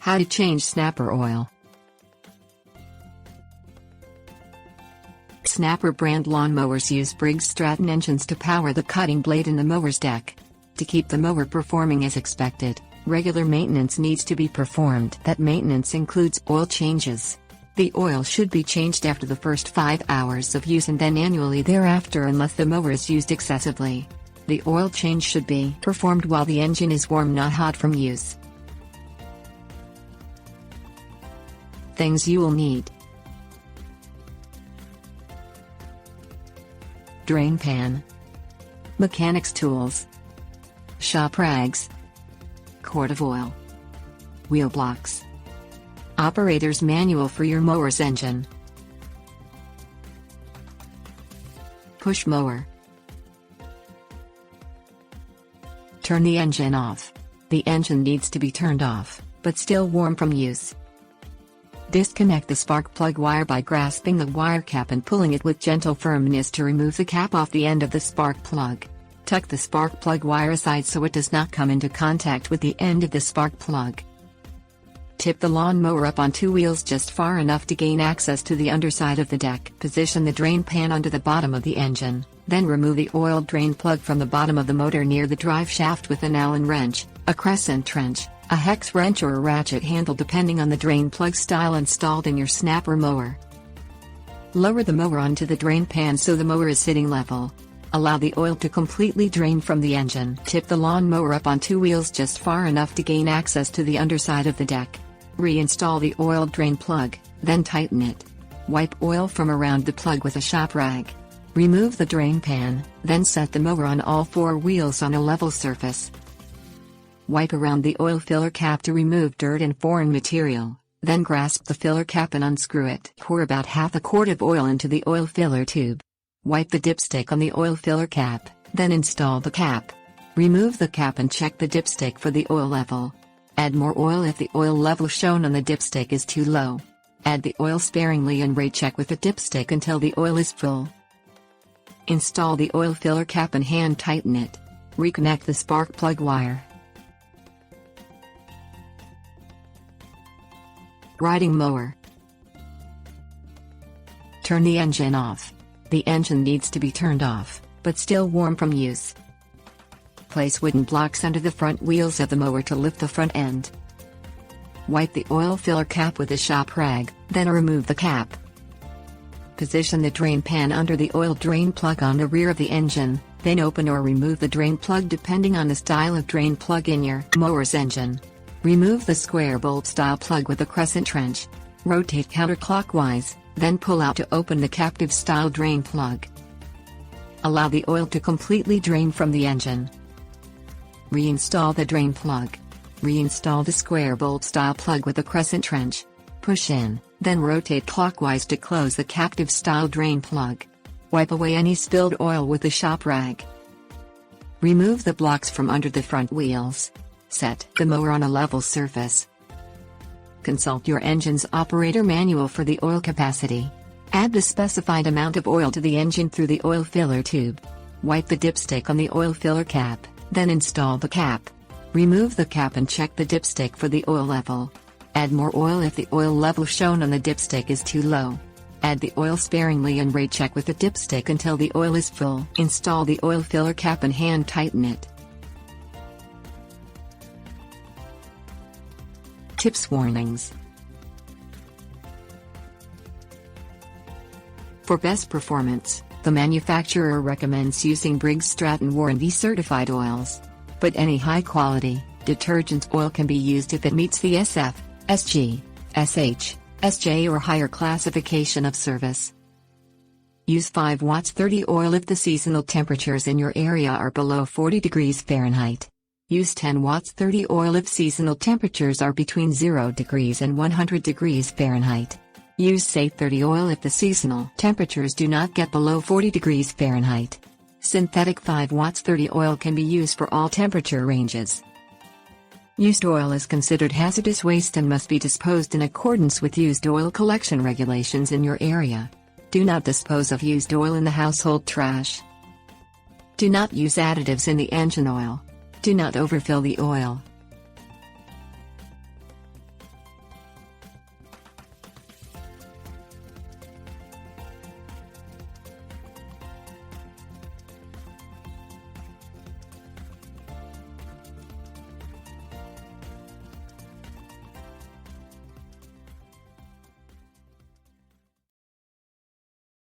How to change snapper oil. Snapper brand lawn mowers use Briggs Stratton engines to power the cutting blade in the mower's deck. To keep the mower performing as expected, regular maintenance needs to be performed. That maintenance includes oil changes. The oil should be changed after the first 5 hours of use and then annually thereafter unless the mower is used excessively. The oil change should be performed while the engine is warm, not hot from use. Things you will need: drain pan, mechanics tools, shop rags, quart of oil, wheel blocks, operator's manual for your mower's engine, push mower. Turn the engine off. The engine needs to be turned off, but still warm from use. Disconnect the spark plug wire by grasping the wire cap and pulling it with gentle firmness to remove the cap off the end of the spark plug. Tuck the spark plug wire aside so it does not come into contact with the end of the spark plug. Tip the lawn mower up on 2 wheels just far enough to gain access to the underside of the deck. Position the drain pan under the bottom of the engine, then remove the oil drain plug from the bottom of the motor near the drive shaft with an Allen wrench, a crescent wrench, a hex wrench or a ratchet handle depending on the drain plug style installed in your snapper mower. Lower the mower onto the drain pan so the mower is sitting level. Allow the oil to completely drain from the engine. Tip the lawn mower up on 2 wheels just far enough to gain access to the underside of the deck. Reinstall the oil drain plug, then tighten it. Wipe oil from around the plug with a shop rag. Remove the drain pan, then set the mower on all 4 wheels on a level surface. Wipe around the oil filler cap to remove dirt and foreign material, then grasp the filler cap and unscrew it. Pour about half a quart of oil into the oil filler tube. Wipe the dipstick on the oil filler cap, then install the cap. Remove the cap and check the dipstick for the oil level. Add more oil if the oil level shown on the dipstick is too low. Add the oil sparingly and recheck with the dipstick until the oil is full. Install the oil filler cap and hand tighten it. Reconnect the spark plug wire. Riding mower. Turn the engine off. The engine needs to be turned off, but still warm from use. Place wooden blocks under the front wheels of the mower to lift the front end. Wipe the oil filler cap with a shop rag, then remove the cap. Position the drain pan under the oil drain plug on the rear of the engine, then open or remove the drain plug depending on the style of drain plug in your mower's engine. Remove the square bolt style plug with a crescent wrench. Rotate counterclockwise, then pull out to open the captive style drain plug. Allow the oil to completely drain from the engine. Reinstall the drain plug. Reinstall the square bolt style plug with a crescent wrench. Push in, then rotate clockwise to close the captive style drain plug. Wipe away any spilled oil with a shop rag. Remove the blocks from under the front wheels. Set the mower on a level surface. Consult your engine's operator manual for the oil capacity. Add the specified amount of oil to the engine through the oil filler tube. Wipe the dipstick on the oil filler cap, then install the cap. Remove the cap and check the dipstick for the oil level. Add more oil if the oil level shown on the dipstick is too low. Add the oil sparingly and recheck with the dipstick until the oil is full. Install the oil filler cap and hand tighten it. Tips warnings. For best performance, the manufacturer recommends using Briggs Stratton warranty certified oils. But any high-quality detergent oil can be used if it meets the SF, SG, SH, SJ or higher classification of service. Use 5 watts 30 oil if the seasonal temperatures in your area are below 40 degrees Fahrenheit. Use 10 watts 30 oil if seasonal temperatures are between 0 degrees and 100 degrees Fahrenheit. Use Safe 30 oil if the seasonal temperatures do not get below 40 degrees Fahrenheit. Synthetic 5 watts 30 oil can be used for all temperature ranges. Used oil is considered hazardous waste and must be disposed in accordance with used oil collection regulations in your area. Do not dispose of used oil in the household trash. Do not use additives in the engine oil. Do not overfill the oil.